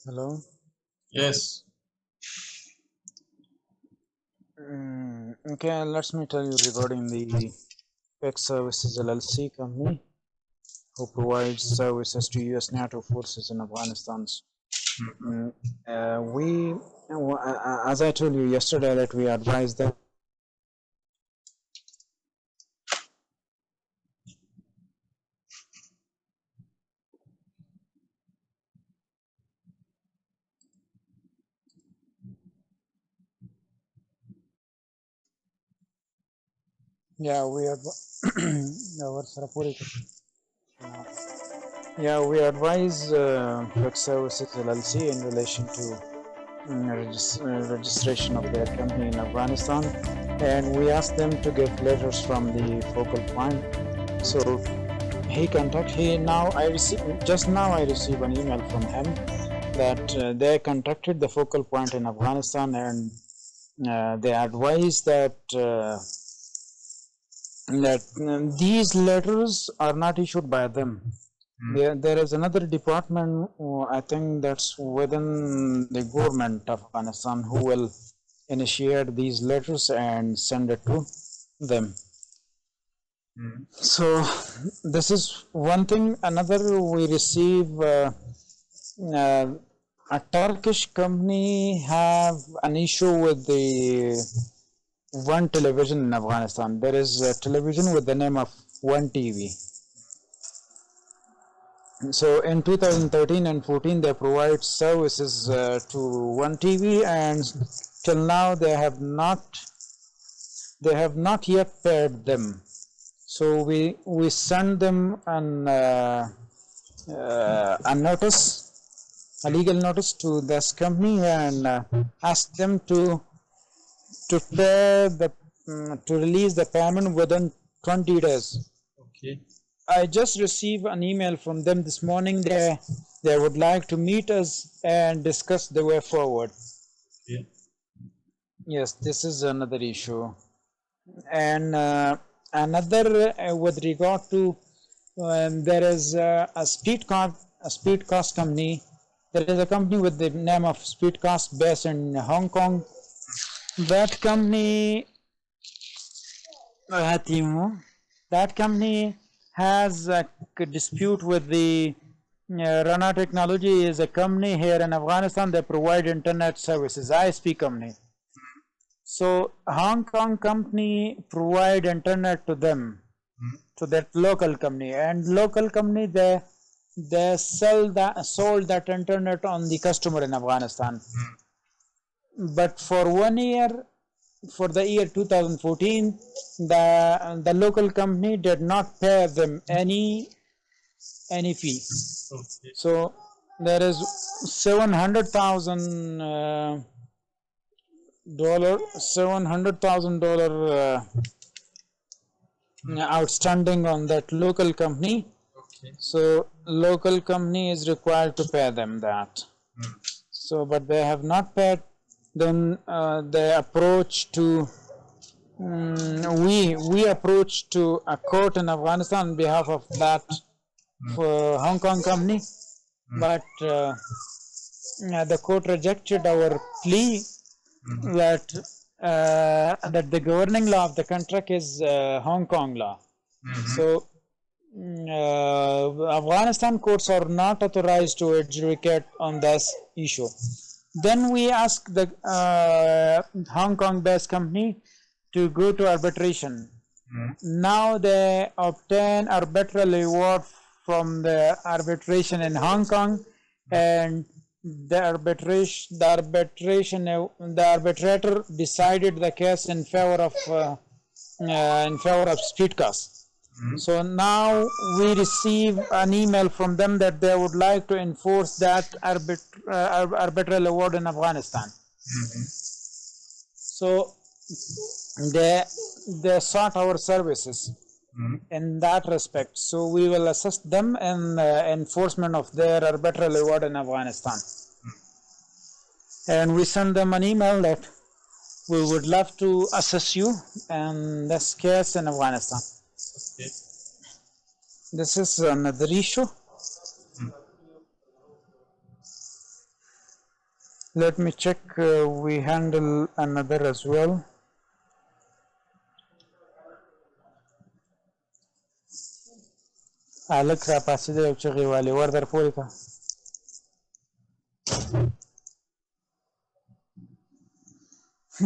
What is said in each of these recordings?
Hello. Yes. Okay, let me tell you regarding the Tech Services LLC company who provides services to U.S. NATO forces in Afghanistan. Mm, as I told you yesterday, that we advised them. Yeah, we have. Yeah, we advise Tech Services LLC in relation to registration of their company in Afghanistan, and we asked them to get letters from the focal point. So he now I received just now I received an email from him that they contacted the focal point in Afghanistan, and they advised that these letters are not issued by them. There is another department, I think that's within the government of Afghanistan, who will initiate these letters and send it to them. So this is one thing. Another, we receive a Turkish company have an issue with the One Television in Afghanistan. There is a television with the name of One TV. So in 2013 and 14, they provide services to One TV, and till now they have not yet paid them. So we send them a notice, a legal notice to this company, and ask them to pay to release the payment within 20 days. Okay. I just received an email from them this morning. They would like to meet us and discuss the way forward. Okay. Yes, this is another issue, and another with regard to there is a speedcast company. There is a company with the name of Speedcast based in Hong Kong. That company, that company has a dispute with the Rana Technology. Is a company here in Afghanistan that provide internet services, ISP company. So Hong Kong company provide internet to them, to that local company, and local company they sold that internet on the customer in Afghanistan. But for 1 year, for the year 2014, the local company did not pay them any fee. Okay. So there is $700,000 outstanding on that local company. Okay. So local company is required to pay them that. So but they have not paid. Then they approach to we approached to a court in Afghanistan on behalf of that for Hong Kong company, but the court rejected our plea that that the governing law of the contract is Hong Kong law. So Afghanistan courts are not authorized to adjudicate on this issue. Then we ask the Hong Kong-based company to go to arbitration. Now they obtain arbitral award from the arbitration in Hong Kong, and the arbitrator decided the case in favor of Speedcast. So now we receive an email from them that they would like to enforce that arbitral award in Afghanistan. So they sought our services in that respect. So we will assist them in enforcement of their arbitral award in Afghanistan. And we send them an email that we would love to assist you in this case in Afghanistan. Okay. This is another issue. Let me check. We handle another as well. الک را پاسېدلی او چغې والې ور در پورې کړه.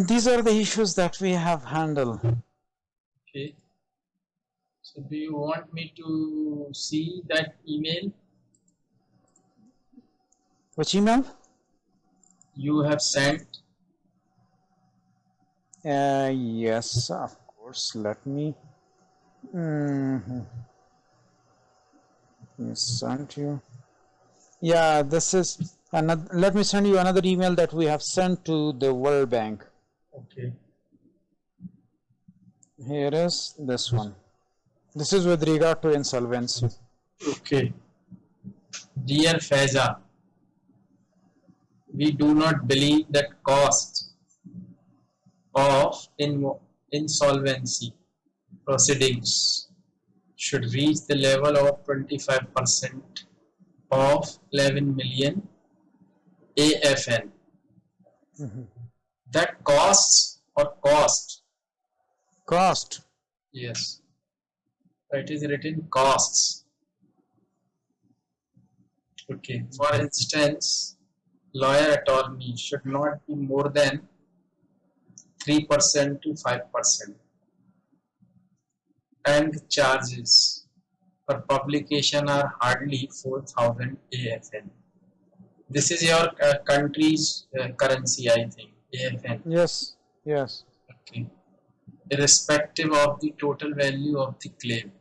These are the issues that we have handled. Okay. So do you want me to see that email Which email? you have sent? Yes, of course. Let me. Sent you. Yeah, this is another. Let me send you another email that we have sent to the World Bank. Okay. Here is this one. This is with regard to insolvency. Okay. Dear Faiza, we do not believe that cost of insolvency proceedings should reach the level of 25% of 11 million AFN. That costs or cost? Cost. Yes. It is written costs. Okay. For instance, lawyer attorney should not be more than 3% to 5%. And the charges for publication are hardly 4,000 AFN. This is your country's currency, I think, AFN. Yes, yes. Okay. Irrespective of the total value of the claim.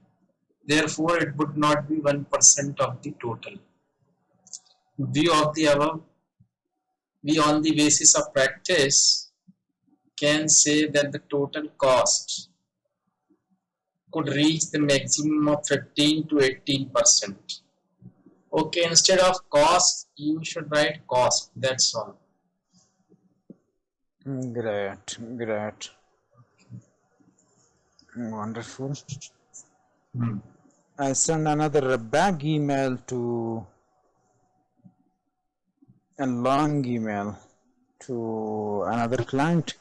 Therefore, it would not be 1% of the total. In view of the above, we on the basis of practice can say that the total cost could reach the maximum of 15 to 18%. Okay, instead of cost, you should write cost, that's all. Great, great. Wonderful. I send another back email to a long email to another client.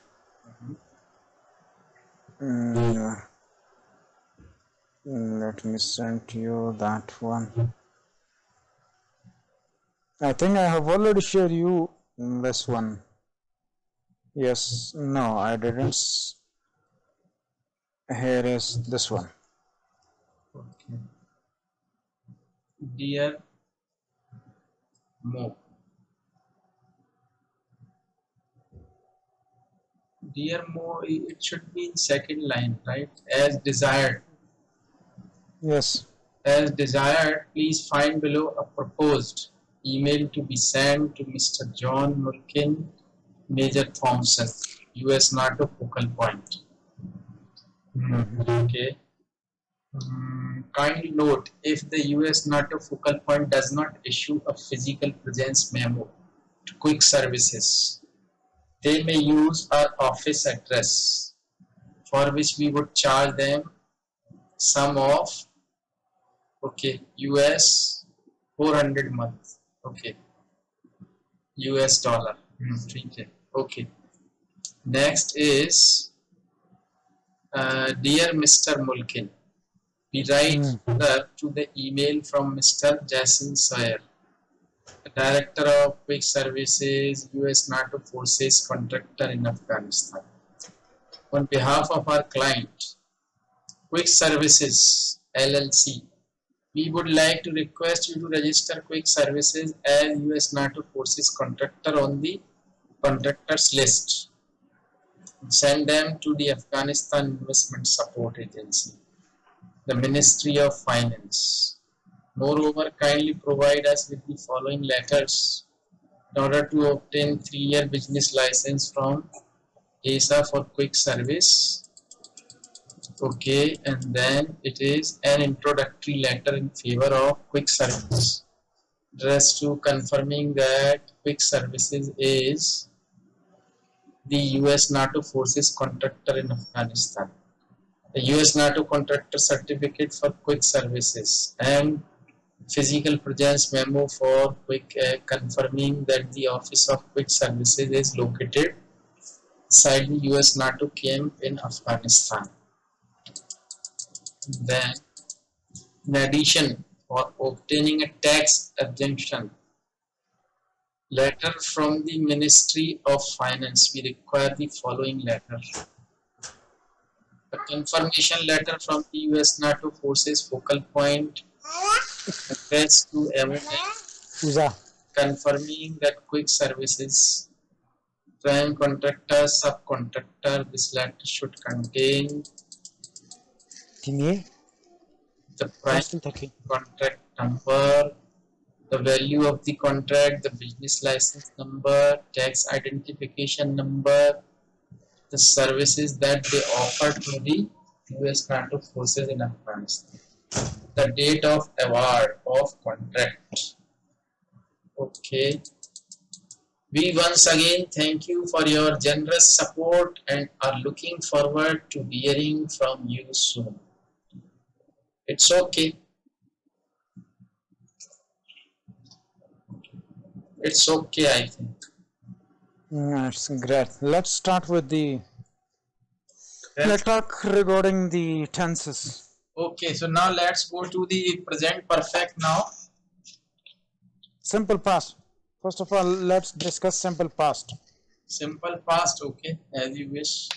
Let me send you that one. I think I have already shared you this one. Yes, no, I didn't. Here is this one. Okay. Dear Mo. Dear Mo, it should be in second line, right? As desired. Yes. As desired, please find below a proposed email to be sent to Mr. John Mulkin, Major Thompson, US NATO focal point. Okay. Kindly note, if the US NATO focal point does not issue a physical presence memo to quick services, they may use our office address, for which we would charge them sum of US 400 month. Okay. US dollar. Okay. Next is dear Mr. Mulkin. We write to the email from Mr. Jason Sawyer, Director of Quick Services, US NATO Forces Contractor in Afghanistan. On behalf of our client, Quick Services LLC, we would like to request you to register Quick Services as US NATO Forces Contractor on the contractors list. Send them to the Afghanistan Investment Support Agency, the Ministry of Finance. Moreover, kindly provide us with the following letters in order to obtain 3-year business license from ASA for quick service. Okay, and then it is an introductory letter in favor of quick service, addressed to confirming that quick services is the US NATO Forces Contractor in Afghanistan. The US NATO Contractor certificate for quick services and Physical presence memo for quick confirming that the Office of Quick Services is located inside the US NATO camp in Afghanistan. Then, in addition, for obtaining a tax exemption letter from the Ministry of Finance, we require the following letter. A confirmation letter from the US NATO forces focal point addressed to MON confirming that quick services prime contractor, subcontractor. This letter should contain the prime contract number, the value of the contract, the business license number, tax identification number, the services that they offer to the US NATO forces in Afghanistan, the date of award of contract. Okay. We once again thank you for your generous support and are looking forward to hearing from you soon. It's okay. It's okay, I think. That's great. Let's start with the. Let's talk regarding the tenses. Okay, so now let's go to the present perfect now. Simple past. First of all, let's discuss simple past. Simple past, okay, as you wish.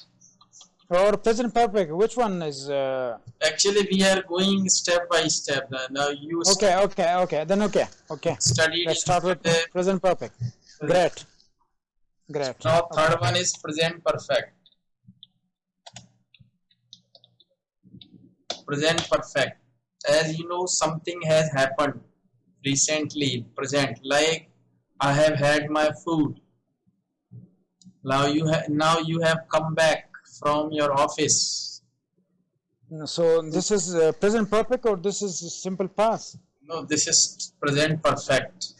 Or present perfect. Which one is? Actually, we are going step by step. Now you. Okay. Then okay. Study. Let's start with present perfect. Great. Now third one is present perfect. Present perfect. As you know, something has happened recently. Present, like I have had my food. Now you have come back from your office. So this is present perfect or this is simple past? No, this is present perfect.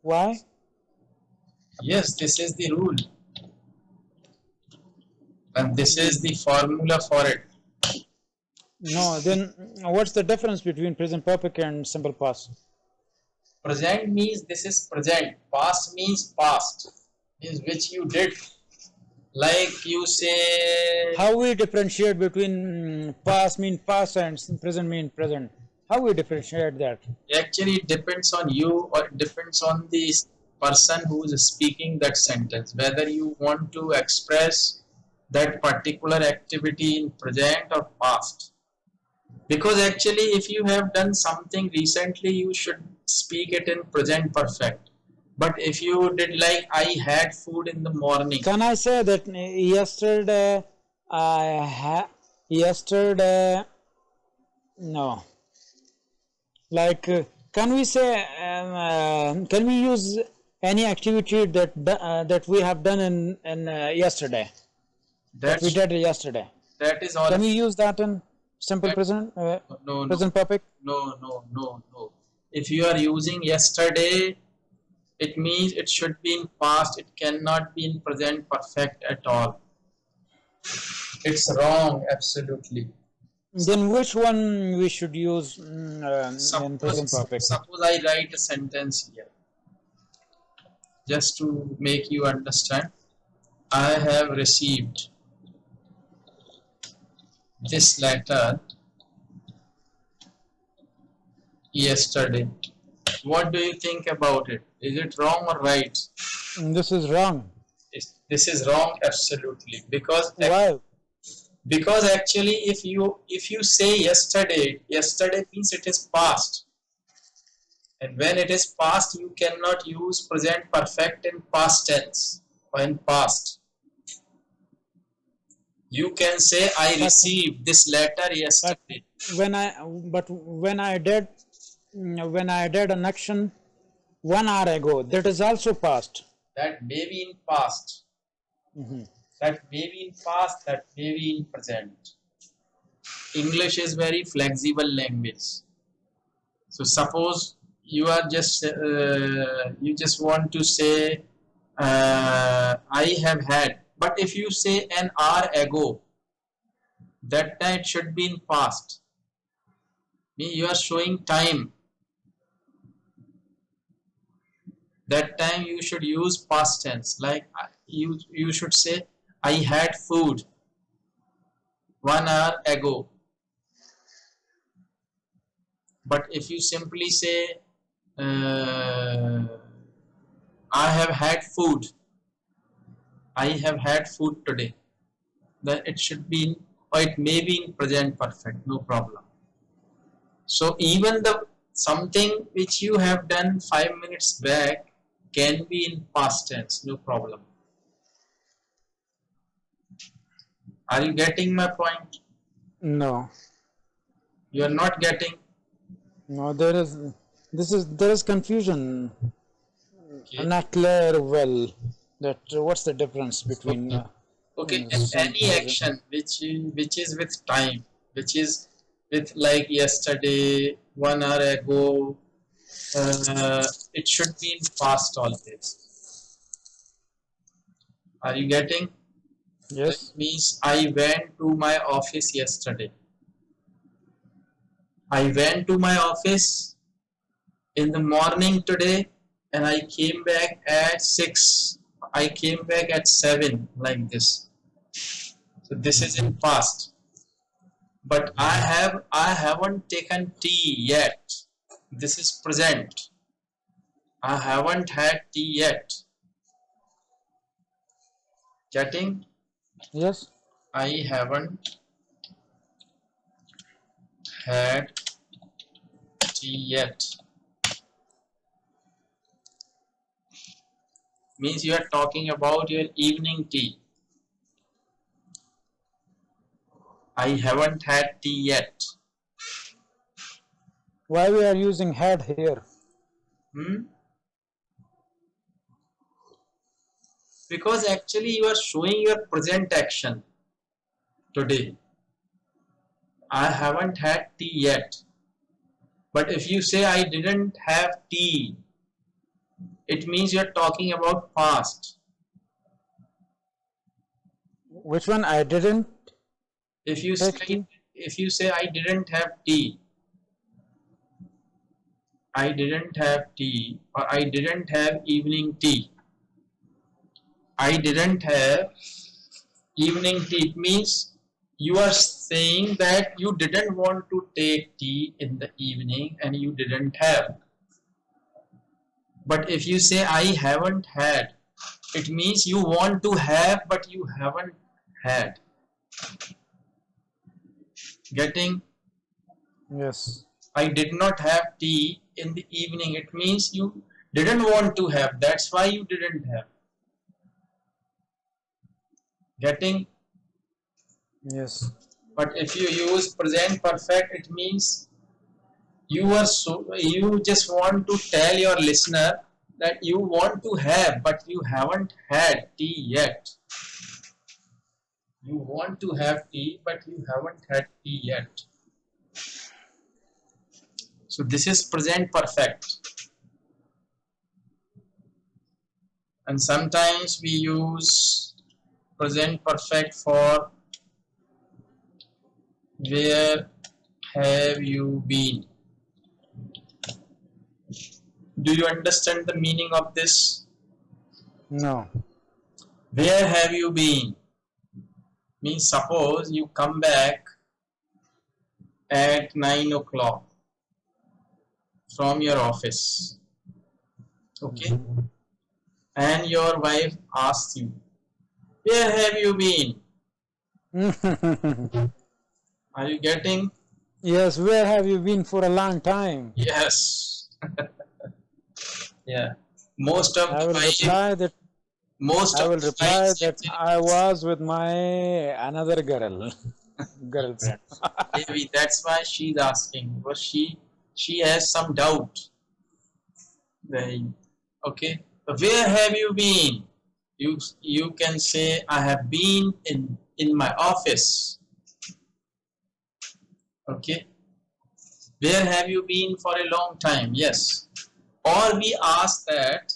Why? Yes, this is the rule. And this is the formula for it. No, then what's the difference between present perfect and simple past? Present means this is present. Past means past. Means which you did. Like you say. How we differentiate between past mean past and present mean present? How we differentiate that? Actually, it depends on you or it depends on the person who is speaking that sentence. Whether you want to express that particular activity in present or past. Because actually, if you have done something recently, you should speak it in present perfect. But if you did like I had food in the morning. Can I say that yesterday no. Like can we say can we use any activity that we have done in yesterday? That we did yesterday. That is all. Can we use that in simple present? Present perfect? No. If you are using yesterday, it means it should be in past. It cannot be in present perfect at all. It's wrong, absolutely. Then which one we should use in present perfect? Suppose I write a sentence here. Just to make you understand. I have received this letter yesterday. What do you think about it? Is it wrong or right? This is wrong. This is wrong, absolutely. Because why? Because actually, if you say yesterday means it is past, and when it is past, you cannot use present perfect in past tense or in past. You can say I received this letter yesterday. But when I did an action 1 hour ago, that is also past. That may be in past. That may be in past, that may be in present. English is very flexible language. So suppose you are just you just want to say I have had, but if you say an hour ago, that time it should be in past. You are showing time. That time you should use past tense. Like you should say, I had food 1 hour ago. But if you simply say, I have had food, I have had food today, then it should be in, or it may be in present perfect, no problem. So even the something which you have done 5 minutes back can be in past tense, no problem. Are you getting my point? No. You are not getting. No, there is confusion. Okay. Not clear well that what's the difference between Okay, and some any action which is with time, which is with like yesterday, 1 hour ago, it should be in past always. Are you getting? yes. That means I went to my office yesterday. I went to my office in the morning today and I came back at 6. I came back at 7, like this. So this is in past. But I haven't taken tea yet. This is present. I haven't had tea yet. Getting? Yes. I haven't had tea yet. Means you are talking about your evening tea. I haven't had tea yet. Why we are using had here? Because actually you are showing your present action today. I haven't had tea yet. But if you say I didn't have tea, it means you're talking about past. Which one? I didn't. If you say I didn't have tea, I didn't have tea, or I didn't have evening tea. I didn't have evening tea. It means you are saying that you didn't want to take tea in the evening and you didn't have. But if you say I haven't had, it means you want to have but you haven't had. Getting? Yes. I did not have tea in the evening. It means you didn't want to have. That's why you didn't have. Getting? Yes. But if you use present perfect, it means you just want to tell your listener that you want to have but you haven't had tea yet. You want to have tea but you haven't had tea yet. So this is present perfect. And sometimes we use present perfect for where have you been? Do you understand the meaning of this? No. Where have you been? Means suppose you come back at 9 o'clock from your office. Okay? And your wife asks you, where have you been? Are you getting? Yes, where have you been for a long time? Yes. Yeah. Most of I the will reply that I was with my another girlfriend. Maybe that's why she's asking. Because she has some doubt. Okay. Where have you been? You can say I have been in my office. Okay. Where have you been for a long time? Yes. Or we ask that